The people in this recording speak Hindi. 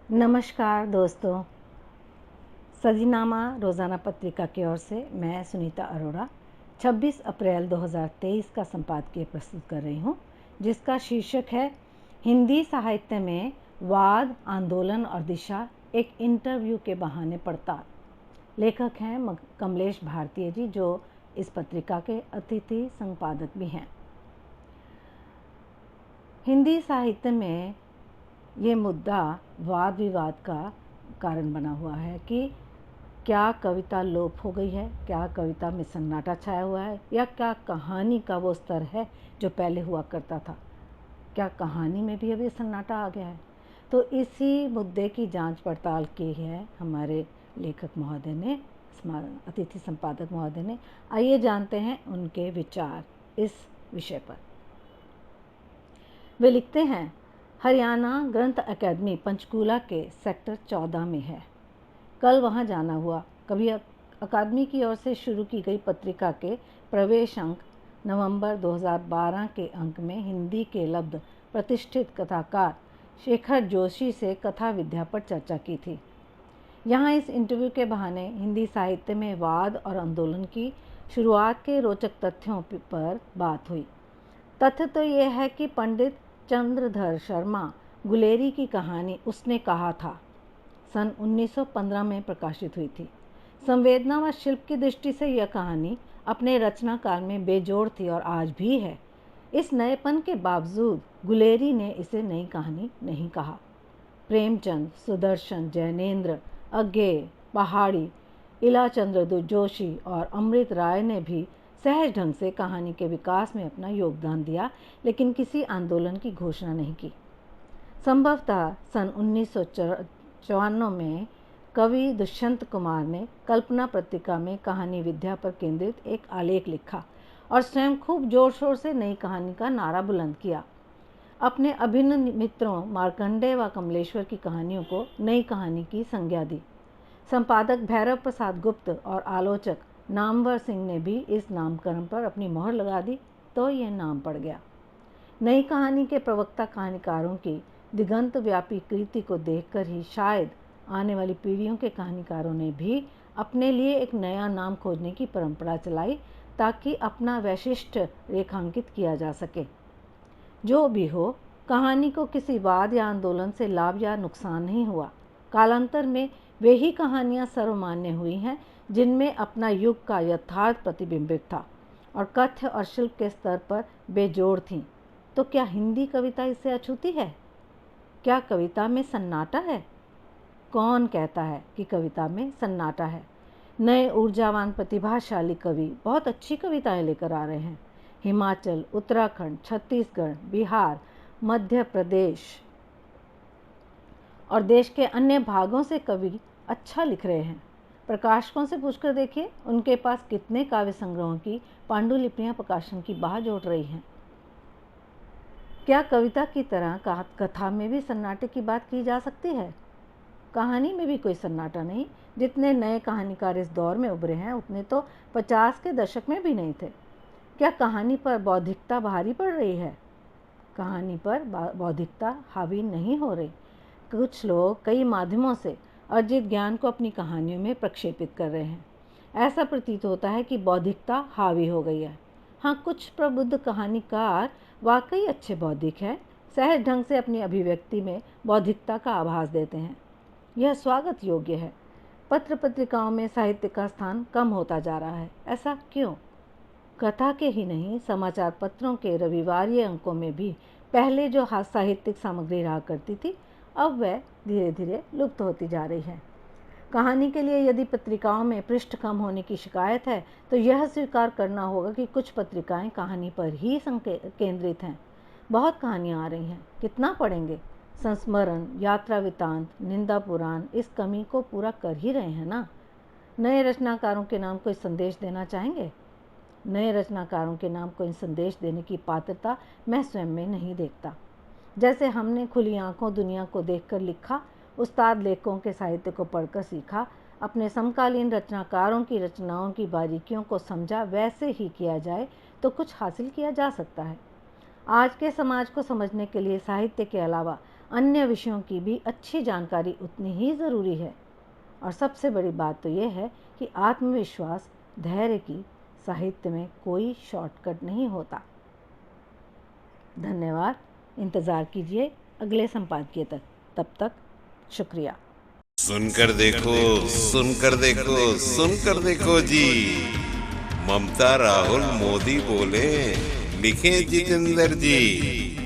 नमस्कार दोस्तों, सजीनामा रोज़ाना पत्रिका की ओर से मैं सुनीता अरोड़ा 26 अप्रैल 2023 का संपादकीय प्रस्तुत कर रही हूँ, जिसका शीर्षक है हिंदी साहित्य में वाद, आंदोलन और दिशा, एक इंटरव्यू के बहाने पड़ताल। लेखक हैं कमलेश भारतीय जी, जो इस पत्रिका के अतिथि संपादक भी हैं। हिंदी साहित्य में ये मुद्दा वाद विवाद का कारण बना हुआ है कि क्या कविता लोप हो गई है, क्या कविता में सन्नाटा छाया हुआ है, या क्या कहानी का वो स्तर है जो पहले हुआ करता था, क्या कहानी में भी अभी सन्नाटा आ गया है। तो इसी मुद्दे की जांच पड़ताल की है हमारे लेखक महोदय ने, अतिथि संपादक महोदय ने। आइए जानते हैं उनके विचार इस विषय पर। वे लिखते हैं, हरियाणा ग्रंथ अकादमी पंचकूला के सेक्टर 14 में है। कल वहां जाना हुआ। कभी अकादमी की ओर से शुरू की गई पत्रिका के प्रवेश अंक नवंबर 2012 के अंक में हिंदी के लब्ध प्रतिष्ठित कथाकार शेखर जोशी से कथा विद्या पर चर्चा की थी। यहाँ इस इंटरव्यू के बहाने हिंदी साहित्य में वाद और आंदोलन की शुरुआत के रोचक तथ्यों पर बात हुई। तथ्य तो यह है कि पंडित चंद्रधर शर्मा गुलेरी की कहानी उसने कहा था सन 1915 में प्रकाशित हुई थी। संवेदना व शिल्प की दृष्टि से यह कहानी अपने रचना काल में बेजोड़ थी और आज भी है। इस नएपन के बावजूद गुलेरी ने इसे नई कहानी नहीं कहा। प्रेमचंद, सुदर्शन, जैनेन्द्र, अज्ञेय, पहाड़ी, इलाचंद्र जोशी और अमृत राय ने भी सहज ढंग से कहानी के विकास में अपना योगदान दिया, लेकिन किसी आंदोलन की घोषणा नहीं की। संभवतः सन 1954 में कवि दुष्यंत कुमार ने कल्पना पत्रिका में कहानी विद्या पर केंद्रित एक आलेख लिखा और स्वयं खूब जोर शोर से नई कहानी का नारा बुलंद किया। अपने अभिन्न मित्रों मार्कंडेय व कमलेश्वर की कहानियों को नई कहानी की संज्ञा दी। संपादक भैरव प्रसाद गुप्त और आलोचक नामवर सिंह ने भी इस नामकरण पर अपनी मोहर लगा दी, तो यह नाम पड़ गया। नई कहानी के प्रवक्ता कहानीकारों की दिगंत व्यापी कृति को देखकर ही शायद आने वाली पीढ़ियों के कहानीकारों ने भी अपने लिए एक नया नाम खोजने की परंपरा चलाई, ताकि अपना वैशिष्ट रेखांकित किया जा सके। जो भी हो, कहानी को किसी वाद या आंदोलन से लाभ या नुकसान नहीं हुआ। कालांतर में वे ही कहानियां सर्वमान्य हुई हैं जिनमें अपना युग का यथार्थ प्रतिबिंबित था और कथ्य और शिल्प के स्तर पर बेजोड़ थीं। तो क्या हिंदी कविता इससे अछूती है? क्या कविता में सन्नाटा है? कौन कहता है कि कविता में सन्नाटा है? नए ऊर्जावान प्रतिभाशाली कवि बहुत अच्छी कविताएं लेकर आ रहे हैं। हिमाचल, उत्तराखंड, छत्तीसगढ़, बिहार, मध्य प्रदेश और देश के अन्य भागों से कवि अच्छा लिख रहे हैं। प्रकाशकों से पूछकर देखिए, उनके पास कितने काव्य संग्रहों की पांडुलिपियां प्रकाशन की बाह जोड़ रही हैं। क्या कविता की तरह कथा में भी सन्नाटे की बात की जा सकती है? कहानी में भी कोई सन्नाटा नहीं। जितने नए कहानीकार इस दौर में उभरे हैं, उतने तो 50 के दशक में भी नहीं थे। क्या कहानी पर बौद्धिकता भारी पड़ रही है? कहानी पर बौद्धिकता हावी नहीं हो रही। कुछ लोग कई माध्यमों से अर्जित ज्ञान को अपनी कहानियों में प्रक्षेपित कर रहे हैं। ऐसा प्रतीत होता है कि बौद्धिकता हावी हो गई है। हाँ, कुछ प्रबुद्ध कहानीकार वाकई अच्छे बौद्धिक हैं, सहज ढंग से अपनी अभिव्यक्ति में बौद्धिकता का आभास देते हैं। यह स्वागत योग्य है। पत्र पत्रिकाओं में साहित्य का स्थान कम होता जा रहा है। ऐसा क्यों? कथा के ही नहीं, समाचार पत्रों के रविवारीय अंकों में भी पहले जो साहित्यिक सामग्री रहा करती थी, अब वह धीरे धीरे लुप्त होती जा रही है। कहानी के लिए यदि पत्रिकाओं में पृष्ठ कम होने की शिकायत है, तो यह स्वीकार करना होगा कि कुछ पत्रिकाएं कहानी पर ही केंद्रित हैं। बहुत कहानियां आ रही हैं, कितना पढ़ेंगे? संस्मरण, यात्रा वृत्तांत, निंदा पुराण इस कमी को पूरा कर ही रहे हैं ना। नए रचनाकारों के नाम कोई संदेश देना चाहेंगे? नए रचनाकारों के नाम कोई संदेश देने की पात्रता मैं स्वयं में नहीं देखता। जैसे हमने खुली आंखों दुनिया को देखकर लिखा, उस्ताद लेखकों के साहित्य को पढ़कर सीखा, अपने समकालीन रचनाकारों की रचनाओं की बारीकियों को समझा, वैसे ही किया जाए तो कुछ हासिल किया जा सकता है। आज के समाज को समझने के लिए साहित्य के अलावा अन्य विषयों की भी अच्छी जानकारी उतनी ही ज़रूरी है। और सबसे बड़ी बात तो यह है कि आत्मविश्वास, धैर्य की साहित्य में कोई शॉर्टकट नहीं होता। धन्यवाद। इंतज़ार कीजिए अगले संपादकीय तक। तब तक शुक्रिया। सुनकर देखो, सुनकर देखो, सुनकर देखो जी। ममता राहुल मोदी बोले, लिखे जितेंद्र जी।